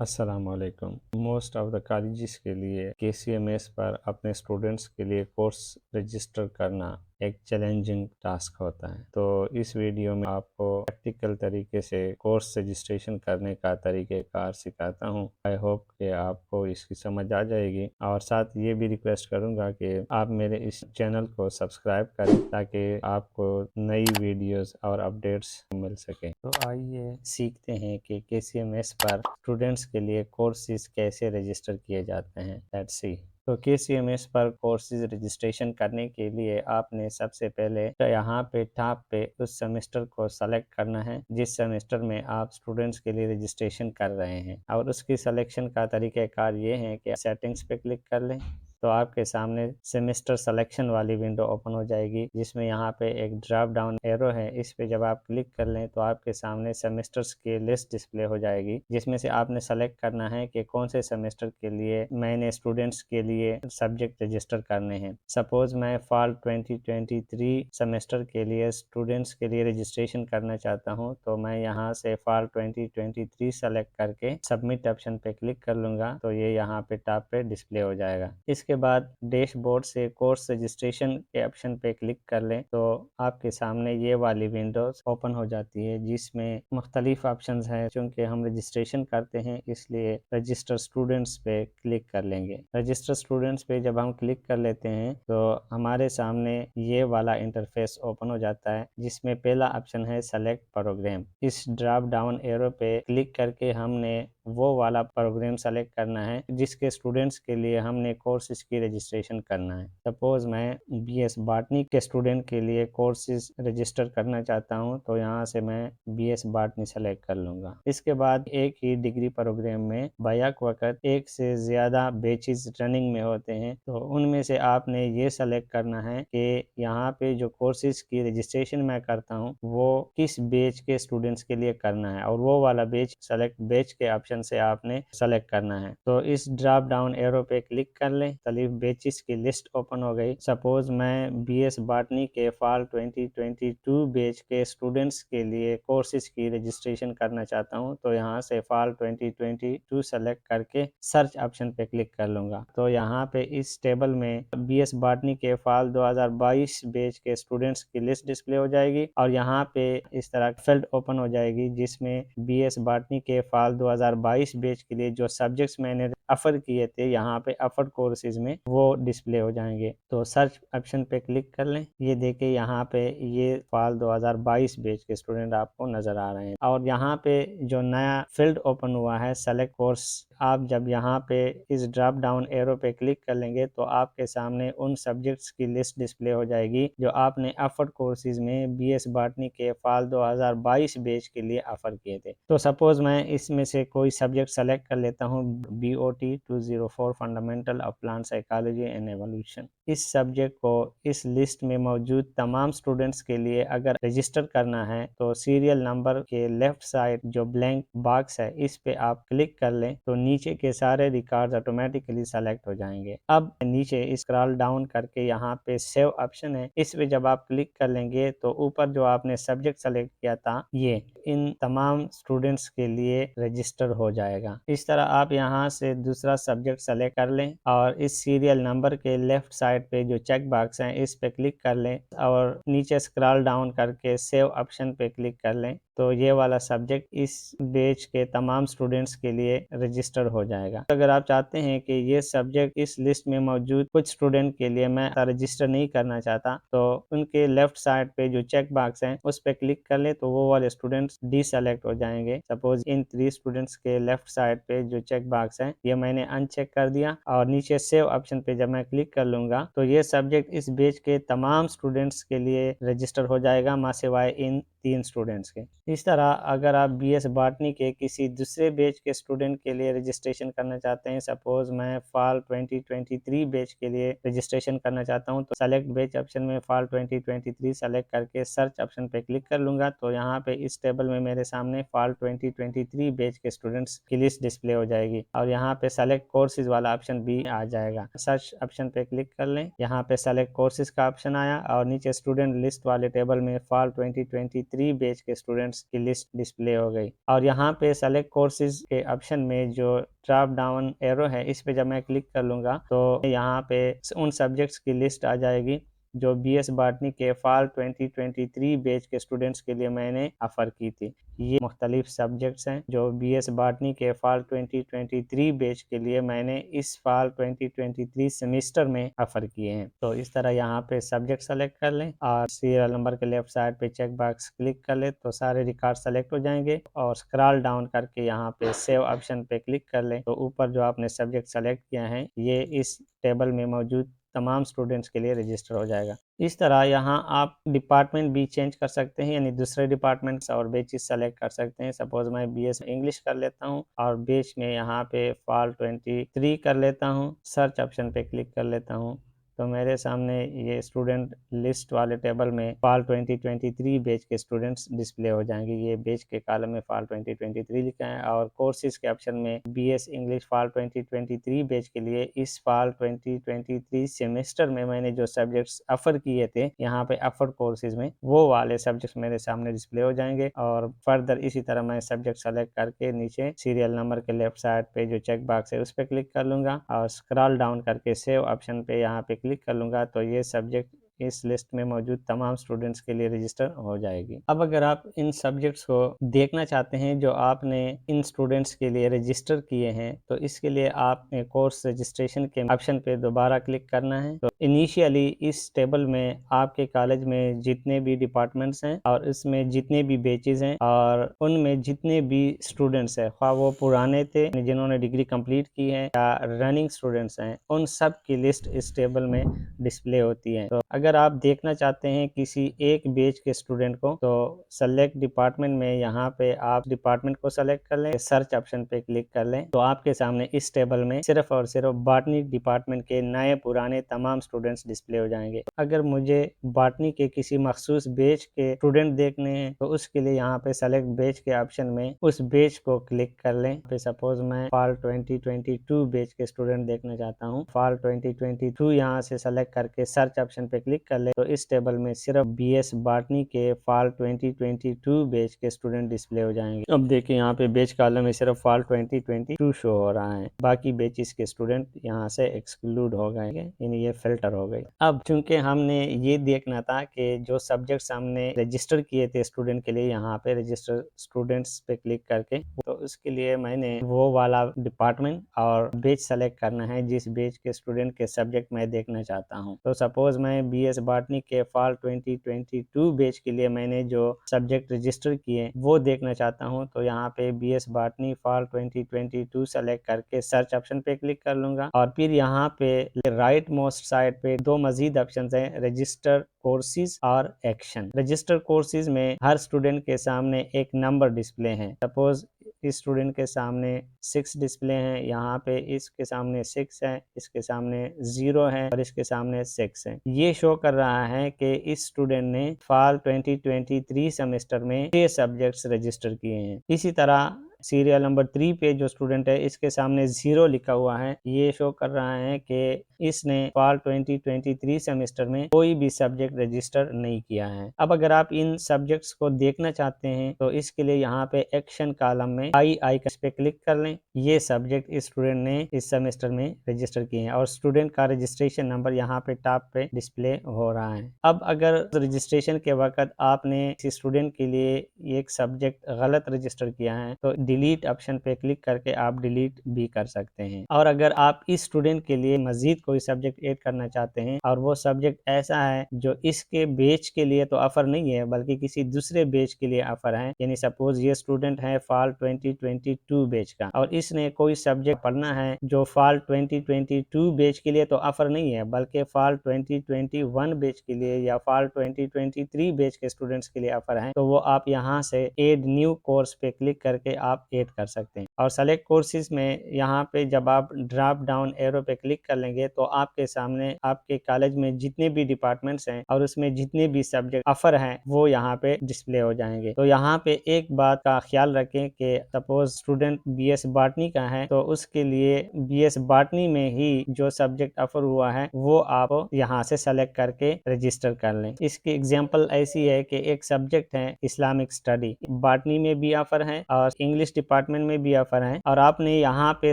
अस्सलामुअलैकुम। Most of the colleges के लिए केसीएमएस पर अपने स्टूडेंट्स के लिए कोर्स रजिस्टर करना एक चैलेंजिंग टास्क होता है। तो इस वीडियो में आपको प्रैक्टिकल तरीके से कोर्स रजिस्ट्रेशन करने का तरीक़ेकार सिखाता हूँ। आई होप कि आपको इसकी समझ आ जाएगी और साथ ये भी रिक्वेस्ट करूँगा कि आप मेरे इस चैनल को सब्सक्राइब करें ताकि आपको नई वीडियोस और अपडेट्स मिल सकें। तो आइए सीखते हैं कि केसीएमएस पर स्टूडेंट्स के लिए कोर्सेज कैसे रजिस्टर किए जाते हैं। Let's see. तो केसीएमएस पर कोर्सेज रजिस्ट्रेशन करने के लिए आपने सबसे पहले तो यहाँ पे टॉप पे उस सेमेस्टर को सेलेक्ट करना है जिस सेमेस्टर में आप स्टूडेंट्स के लिए रजिस्ट्रेशन कर रहे हैं, और उसकी सिलेक्शन का तरीक़ाकार ये है कि सेटिंग्स पे क्लिक कर लें तो आपके सामने सेमेस्टर सिलेक्शन वाली विंडो ओपन हो जाएगी, जिसमें यहाँ पे एक ड्रॉप डाउन एरो है। इस पे जब आप क्लिक कर लें तो आपके सामने सेमेस्टर्स की लिस्ट डिस्प्ले हो जाएगी, जिसमें से आपने सेलेक्ट करना है कि कौन से सेमेस्टर के लिए मैंने स्टूडेंट्स के लिए सब्जेक्ट रजिस्टर करने हैं। सपोज मैं फॉल 2023 सेमेस्टर के लिए स्टूडेंट्स के लिए रजिस्ट्रेशन करना चाहता हूँ, तो मैं यहाँ से फॉल 2023 सेलेक्ट करके सबमिट ऑप्शन पे क्लिक कर लूँगा तो ये यहाँ पे टॉप पे डिस्प्ले हो जाएगा। इसके बाद डैशबोर्ड से कोर्स रजिस्ट्रेशन के ऑप्शन पे क्लिक कर लें तो आपके सामने ये वाली विंडोज ओपन हो जाती है, जिसमें मुख्तलिफ ऑप्शंस हैं। चूँकि हम रजिस्ट्रेशन करते हैं इसलिए रजिस्टर स्टूडेंट्स पे क्लिक कर लेंगे। रजिस्टर स्टूडेंट्स पे जब हम क्लिक कर लेते हैं तो हमारे सामने ये वाला इंटरफेस ओपन हो जाता है, जिसमें पहला ऑप्शन है सेलेक्ट प्रोग्राम। इस ड्रॉप डाउन एरो पे क्लिक करके हमने वो वाला प्रोग्राम सेलेक्ट करना है जिसके स्टूडेंट्स के लिए हमने कोर्सेज की रजिस्ट्रेशन करना है। सपोज मैं बीएस बॉटनी के स्टूडेंट के लिए कोर्सेज रजिस्टर करना चाहता हूं, तो यहां से मैं बीएस बॉटनी सेलेक्ट कर लूंगा। इसके बाद एक ही डिग्री प्रोग्राम में बैक वक्त एक से ज़्यादा बैचेस रनिंग में होते हैं, तो उनमें से आपने ये सेलेक्ट करना है कि यहाँ पे जो कोर्सेज की रजिस्ट्रेशन मैं करता हूँ वो किस बैच के स्टूडेंट्स के लिए करना है, और वो वाला बैच सेलेक्ट बैच के ऑप्शन से आपने सेलेक्ट करना है। तो इस ड्रॉप डाउन एरो पे क्लिक कर लें, तलीफ बैचेस की लिस्ट ओपन हो गई। सपोज मैं बीएस बॉटनी के फॉल 2022 बैच के स्टूडेंट्स के लिए कोर्सेज की रजिस्ट्रेशन करना चाहता हूं, तो यहां से फॉल 2022 सेलेक्ट करके सर्च ऑप्शन पे क्लिक कर लूंगा। तो यहां पे इस टेबल में बीएस बॉटनी के फॉल 2022 बैच के स्टूडेंट्स की लिस्ट डिस्प्ले हो जाएगी, और यहाँ पे इस तरह फील्ड ओपन हो जाएगी जिसमें बीएस बॉटनी के फॉल 2022 बैच के लिए जो सब्जेक्ट्स मैंने ऑफर किए थे यहाँ पे ऑफर कोर्सेज में वो डिस्प्ले हो जाएंगे। तो सर्च ऑप्शन पे क्लिक कर लें। ये देखिए यहाँ पे ये फॉल 2022 बैच के स्टूडेंट आपको नजर आ रहे हैं, और यहाँ पे जो नया फील्ड ओपन हुआ है सेलेक्ट कोर्स, आप जब यहाँ पे इस ड्रॉप डाउन एरो पे क्लिक कर लेंगे तो आपके सामने उन सब्जेक्ट्स की लिस्ट डिस्प्ले हो जाएगी जो आपने ऑफर कोर्सेज में बीएस बॉटनी के फॉल 2022 बैच के लिए ऑफर किए थे। तो सपोज मैं इसमें से कोई सब्जेक्ट सेलेक्ट कर लेता हूँ, BOT 204 fundamental of plant psychology and evolution. इस सब्जेक्ट को इस लिस्ट में मौजूद तमाम स्टूडेंट्स के लिए अगर रजिस्टर करना है तो सीरियल नंबर के लेफ्ट साइड जो ब्लैंक बॉक्स है इस पे आप क्लिक कर लें तो नीचे के सारे रिकॉर्ड्स ऑटोमेटिकली सेलेक्ट हो जाएंगे। अब नीचे स्क्रॉल डाउन करके यहाँ पे सेव ऑप्शन है, इस पे जब आप क्लिक कर लेंगे तो ऊपर जो आपने सब्जेक्ट सेलेक्ट किया था ये इन तमाम स्टूडेंट्स के लिए रजिस्टर हो जाएगा। इस तरह आप यहाँ से दूसरा सब्जेक्ट सेलेक्ट कर लें और इस सीरियल नंबर के लेफ्ट साइड पे जो चेक बॉक्स है इस पे क्लिक कर लें और नीचे स्क्रॉल डाउन करके सेव ऑप्शन पे क्लिक कर लें, तो ये वाला सब्जेक्ट इस बैच के तमाम स्टूडेंट्स के लिए रजिस्टर हो जाएगा। अगर आप चाहते हैं कि ये सब्जेक्ट इस लिस्ट में मौजूद कुछ स्टूडेंट के लिए मैं रजिस्टर नहीं करना चाहता, तो उनके लेफ्ट साइड पे जो चेक बॉक्स है उस पे क्लिक कर ले तो वो वाले स्टूडेंट्स डीसेलेक्ट हो जाएंगे। सपोज इन 3 स्टूडेंट्स के लेफ्ट साइड पे जो चेक बॉक्स है ये मैंने अनचेक कर दिया, और नीचे सेव ऑप्शन पे जब मैं क्लिक कर लूंगा तो ये सब्जेक्ट इस बैच के तमाम स्टूडेंट्स के लिए रजिस्टर हो जाएगा, मां सिवाय इन 3 स्टूडेंट्स के। इस तरह अगर आप बीएस बॉटनी के किसी दूसरे बैच के स्टूडेंट के लिए रजिस्ट्रेशन करना चाहते हैं, सपोज मैं फॉल 2023 बैच के लिए रजिस्ट्रेशन करना चाहता हूं, तो सेलेक्ट बैच ऑप्शन में फॉल 2023 सेलेक्ट करके सर्च ऑप्शन पे क्लिक कर लूंगा तो यहाँ पे इस टेबल में मेरे सामने फॉल 2023 बैच के स्टूडेंट्स की लिस्ट डिस्प्ले हो जाएगी, और यहाँ पे सेलेक्ट कोर्सेज वाला ऑप्शन भी आ जाएगा। सर्च ऑप्शन पे क्लिक कर लें, यहाँ पे सेलेक्ट कोर्सेज का ऑप्शन आया और नीचे स्टूडेंट लिस्ट वाले टेबल में फॉल 2023 2023 बैच के स्टूडेंट्स की लिस्ट डिस्प्ले हो गई। और यहाँ पे सेलेक्ट कोर्सेज के ऑप्शन में जो ड्रॉप डाउन एरो है, इस पे जब मैं क्लिक कर लूँगा तो यहाँ पे उन सब्जेक्ट्स की लिस्ट आ जाएगी जो बीएस बॉटनी के फॉल 2023 बैच के स्टूडेंट्स के लिए मैंने ऑफ़र की थी। ये मुख्तलिफ सब्जेक्ट्स हैं जो बीएस बॉटनी के फॉल 2023 बैच के लिए मैंने इस फॉल 2023 सेमेस्टर में ऑफ़र किए हैं। तो इस तरह यहाँ पे सब्जेक्ट सेलेक्ट कर लें और सीरियल नंबर के लेफ्ट साइड पे चेक बॉक्स क्लिक कर लें तो सारे रिकॉर्ड सेलेक्ट हो जाएंगे और स्क्रॉल डाउन करके यहाँ पे सेव ऑप्शन पे क्लिक कर लें तो ऊपर जो आपने सब्जेक्ट सेलेक्ट किया है ये इस टेबल में मौजूद तमाम स्टूडेंट्स के लिए रजिस्टर हो जाएगा। इस तरह यहाँ आप डिपार्टमेंट भी चेंज कर सकते हैं, यानी दूसरे डिपार्टमेंट्स और बैचेस सेलेक्ट कर सकते हैं। सपोज मैं बीएस इंग्लिश कर लेता हूँ और बैच में यहाँ पे फॉल 23 कर लेता हूँ, सर्च ऑप्शन पे क्लिक कर लेता हूँ तो मेरे सामने ये स्टूडेंट लिस्ट वाले टेबल में फॉल 2023 बैच के स्टूडेंट्स डिस्प्ले हो जाएंगे। ये बैच के कॉलम में फॉल 2023 लिखा है और कोर्सेज के ऑप्शन में बीएस इंग्लिश फॉल 2023 बैच के लिए इस फॉल 2023 सेमेस्टर में मैंने जो सब्जेक्ट्स ऑफर किए थे यहाँ पे ऑफर कोर्सेज में वो वाले सब्जेक्ट्स मेरे सामने डिस्प्ले हो जाएंगे। और फर्दर इसी तरह मैं सब्जेक्ट सेलेक्ट करके नीचे सीरियल नंबर के लेफ्ट साइड पे जो चेक बॉक्स है उस पर क्लिक कर लूंगा और स्क्रॉल डाउन करके सेव ऑप्शन पे यहाँ पे क्लिक कर लूँगा तो ये सब्जेक्ट इस लिस्ट में मौजूद तमाम स्टूडेंट्स के लिए रजिस्टर हो जाएगी। अब अगर आप इन सब्जेक्ट्स को देखना चाहते हैं जो आपने इन स्टूडेंट्स के लिए रजिस्टर किए हैं तो इसके लिए आपने कोर्स रजिस्ट्रेशन के ऑप्शन पे दोबारा क्लिक करना है। तो इनिशियली इस टेबल में आपके कॉलेज में जितने भी डिपार्टमेंट्स हैं और इसमें जितने भी बैचेज हैं और उनमें जितने भी स्टूडेंट्स हैं, ख्वाह वो पुराने थे जिन्होंने डिग्री कंप्लीट की है या रनिंग स्टूडेंट्स हैं, उन सब की लिस्ट इस टेबल में डिस्प्ले होती है। तो अगर आप देखना चाहते हैं किसी एक बैच के स्टूडेंट को तो सेलेक्ट डिपार्टमेंट में यहाँ पे आप डिपार्टमेंट को सेलेक्ट कर लें, सर्च ऑप्शन पे क्लिक कर लें तो आपके सामने इस टेबल में सिर्फ और सिर्फ बॉटनी डिपार्टमेंट के नए पुराने तमाम स्टूडेंट्स डिस्प्ले हो जाएंगे। अगर मुझे बॉटनी के किसी मखसूस बैच के स्टूडेंट देखने हैं तो उसके लिए यहाँ पे सेलेक्ट बैच के ऑप्शन में उस बैच को क्लिक कर लें। सपोज मैं फॉल 2022 बैच के स्टूडेंट देखना चाहता हूँ, फॉल 2022 यहाँ से सेलेक्ट करके सर्च ऑप्शन पे क्लिक कर ले तो इस टेबल में सिर्फ बीएस बॉटनी के फॉल 2022 बैच के स्टूडेंट डिस्प्ले हो जाएंगे। अब देखिए यहाँ पे बैच कॉलम में सिर्फ फॉल 2022 शो हो रहा है, बाकी बैचेस के स्टूडेंट यहाँ से एक्सक्लूड हो गए, यानी ये फिल्टर हो गई। अब चूंकि हमने ये देखना था कि जो सब्जेक्ट्स हमने रजिस्टर किए थे स्टूडेंट के लिए, यहाँ पे रजिस्टर स्टूडेंट्स पे क्लिक करके, तो उसके लिए मैंने वो वाला डिपार्टमेंट और बैच सेलेक्ट करना है जिस बैच के स्टूडेंट के सब्जेक्ट मैं देखना चाहता हूँ। तो सपोज मैं बीएस बॉटनी के फॉल 2022 बैच के लिए मैंने जो सब्जेक्ट रजिस्टर किए वो देखना चाहता हूँ तो यहाँ पे बीएस बॉटनी फॉल 2022 सेलेक्ट करके सर्च ऑप्शन पे क्लिक कर लूंगा और फिर यहाँ पे राइट मोस्ट साइड पे दो मजीद ऑप्शन हैं, रजिस्टर कोर्सेज और एक्शन। रजिस्टर कोर्सेज में हर स्टूडेंट के सामने एक नंबर डिस्प्ले है। सपोज इस स्टूडेंट के सामने 6 डिस्प्ले हैं, यहाँ पे इसके सामने 6 है, इसके सामने 0 है और इसके सामने 6 है। ये शो कर रहा है कि इस स्टूडेंट ने फॉल 2023 सेमेस्टर में 6 सब्जेक्ट्स रजिस्टर किए हैं। इसी तरह सीरियल नंबर 3 पे जो स्टूडेंट है इसके सामने 0 लिखा हुआ है, ये शो कर रहा है कि इसने फॉल 2023 सेमेस्टर में कोई भी सब्जेक्ट रजिस्टर नहीं किया है। अब अगर आप इन सब्जेक्ट्स को देखना चाहते हैं तो इसके लिए यहाँ पे एक्शन कॉलम में आई पे क्लिक कर लें। ये सब्जेक्ट इस स्टूडेंट ने इस सेमेस्टर में रजिस्टर किए हैं और स्टूडेंट का रजिस्ट्रेशन नंबर यहाँ पे टॉप पे डिस्प्ले हो रहा है। अब अगर रजिस्ट्रेशन के वक्त आपने इस स्टूडेंट के लिए एक सब्जेक्ट गलत रजिस्टर किया है तो डिलीट ऑप्शन पे क्लिक करके आप डिलीट भी कर सकते हैं। और अगर आप इस स्टूडेंट के लिए मजीद कोई सब्जेक्ट ऐड करना चाहते हैं और वो सब्जेक्ट ऐसा है जो इसके बैच के लिए तो ऑफर नहीं है बल्कि किसी दूसरे बैच के लिए ऑफर है, यानी सपोज ये स्टूडेंट है फॉल 2022 बैच का और इसने कोई सब्जेक्ट पढ़ना है जो फॉल 2022 बैच के लिए तो ऑफर नहीं है बल्कि फॉल 2021 बैच के लिए या फॉल 2023 बैच के स्टूडेंट्स के लिए ऑफर है, तो वो आप यहाँ से एड न्यू कोर्स पे क्लिक करके आप आप ऐड कर सकते हैं। और सेलेक्ट कोर्सेज में यहाँ पे जब आप ड्रॉप डाउन एरो पे क्लिक कर लेंगे तो आपके सामने आपके कॉलेज में जितने भी डिपार्टमेंट्स हैं और उसमें जितने भी सब्जेक्ट ऑफर हैं वो यहाँ पे डिस्प्ले हो जाएंगे। तो यहाँ पे एक बात का ख्याल रखें कि सपोज स्टूडेंट बीएस बॉटनी का है तो उसके लिए बीएस बॉटनी में ही जो सब्जेक्ट ऑफर हुआ है वो आप यहाँ से सेलेक्ट करके रजिस्टर कर लें। इसकी एग्जांपल ऐसी है कि एक सब्जेक्ट है इस्लामिक स्टडी, बॉटनी में भी ऑफर है और इंग्लिश डिपार्टमेंट में भी ऑफर है और आपने यहाँ पे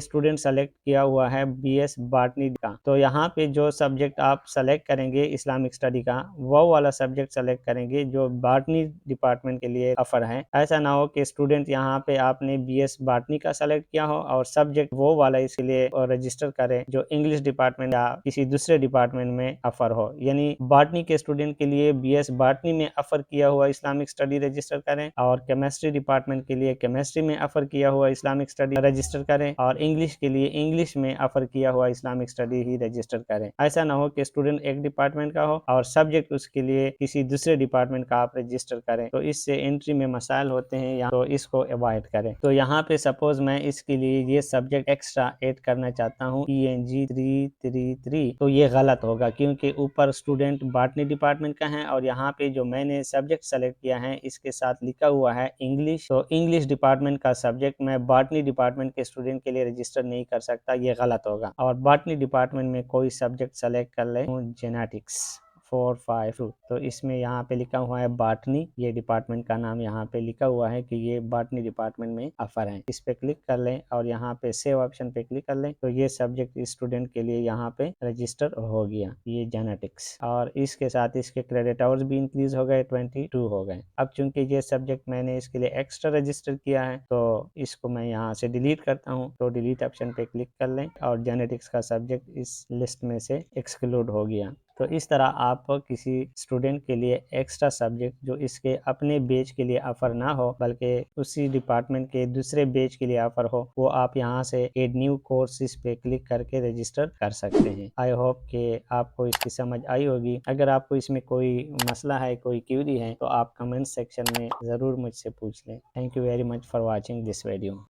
स्टूडेंट सेलेक्ट किया हुआ है बीएस बॉटनी का। तो यहाँ पे जो सब्जेक्ट आप सेलेक्ट करेंगे इस्लामिक स्टडी का वो वाला सब्जेक्ट सेलेक्ट करेंगे जो बॉटनी डिपार्टमेंट के लिए ऑफर है। ऐसा ना हो कि स्टूडेंट यहाँ पे आपने बीएस बॉटनी का सेलेक्ट किया हो और सब्जेक्ट वो वाला इसके लिए रजिस्टर करें जो इंग्लिश डिपार्टमेंट या किसी दूसरे डिपार्टमेंट में ऑफर हो। यानी बॉटनी के स्टूडेंट के लिए बीएस बॉटनी में ऑफर किया हुआ इस्लामिक स्टडी रजिस्टर करें और केमिस्ट्री डिपार्टमेंट के लिए केमिस्ट्री में ऑफर किया हुआ इस्लामिक स्टडी रजिस्टर करें और इंग्लिश के लिए इंग्लिश में ऑफर किया हुआ इस्लामिक स्टडी ही रजिस्टर करें। ऐसा ना हो कि स्टूडेंट एक डिपार्टमेंट का हो और सब्जेक्ट उसके लिए किसी दूसरे डिपार्टमेंट का आप रजिस्टर करें, तो इससे एंट्री में मसाइल होते हैं, तो इसको अवॉइड करें। तो यहाँ पे सपोज मैं इसके लिए ये सब्जेक्ट एक्स्ट्रा ऐड करना चाहता हूँ PNG 333, तो ये गलत होगा क्योंकि ऊपर स्टूडेंट बॉटनी डिपार्टमेंट का है और यहाँ पे जो मैंने सब्जेक्ट सेलेक्ट किया है इसके साथ लिखा हुआ है इंग्लिश। तो इंग्लिश डिपार्टमेंट का सब्जेक्ट मैं बॉटनी डिपार्टमेंट के स्टूडेंट के लिए रजिस्टर नहीं कर सकता, ये गलत होगा। और बॉटनी डिपार्टमेंट में कोई सब्जेक्ट सेलेक्ट कर ले, जेनेटिक्स 452, तो इसमें यहाँ पे लिखा हुआ है बॉटनी, ये डिपार्टमेंट का नाम यहाँ पे लिखा हुआ है कि ये बॉटनी डिपार्टमेंट में ऑफर है। इस पे क्लिक कर लें और यहाँ पे सेव ऑप्शन पे क्लिक कर लें तो ये सब्जेक्ट स्टूडेंट के लिए यहाँ पे रजिस्टर हो गया, ये जेनेटिक्स। और इसके साथ इसके क्रेडिट आवर्स भी इंक्रीज हो गए, 22 हो गए। अब चूंकि ये सब्जेक्ट मैंने इसके लिए एक्स्ट्रा रजिस्टर किया है तो इसको मैं यहाँ से डिलीट करता हूँ, तो डिलीट ऑप्शन पे क्लिक कर लें और जेनेटिक्स का सब्जेक्ट इस लिस्ट में से एक्सक्लूड हो गया। तो इस तरह आप किसी स्टूडेंट के लिए एक्स्ट्रा सब्जेक्ट जो इसके अपने बैच के लिए ऑफर ना हो बल्कि उसी डिपार्टमेंट के दूसरे बैच के लिए ऑफर हो, वो आप यहाँ से एड न्यू कोर्सेज पे क्लिक करके रजिस्टर कर सकते हैं। आई होप कि आपको इसकी समझ आई होगी। अगर आपको इसमें कोई मसला है, कोई क्वेरी है तो आप कमेंट सेक्शन में ज़रूर मुझसे पूछ लें। Thank you very much for watching this video.